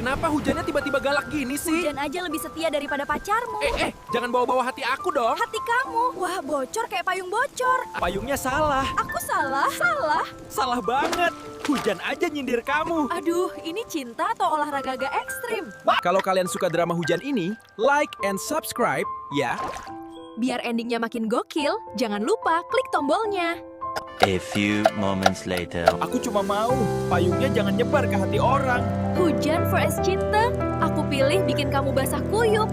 Kenapa hujannya tiba-tiba galak gini sih? Hujan aja lebih setia daripada pacarmu. Jangan bawa-bawa hati aku dong. Hati kamu, wah bocor kayak payung bocor. Payungnya salah. Aku salah? Salah? Salah banget. Hujan aja nyindir kamu. Aduh, ini cinta atau olahraga agak ekstrim? Kalau kalian suka drama hujan ini, like and subscribe ya. Biar endingnya makin gokil, jangan lupa klik tombolnya. A few moments later. Aku cuma mau payungnya jangan nyebar ke hati orang. Hujan vs cinta, aku pilih bikin kamu basah kuyup.